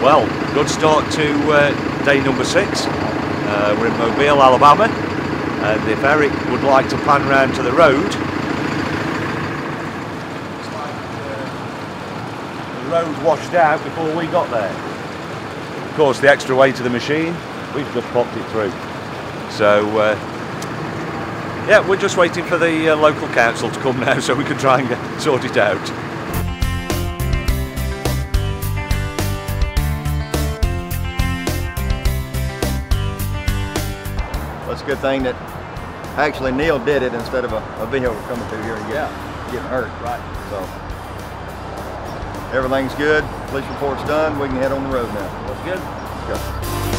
Well, good start to day number 6. We're in Mobile, Alabama, and if Eric would like to pan round to the road, looks like the road washed out before we got there. Of course, the extra weight of the machine, we've just popped it through. So, yeah, we're just waiting for the local council to come now so we can try and sort it out. It's a good thing that actually Neil did it instead of a vehicle coming through here and getting hurt. Right. So everything's good. Police report's done. We can head on the road now. That's good. Let's go.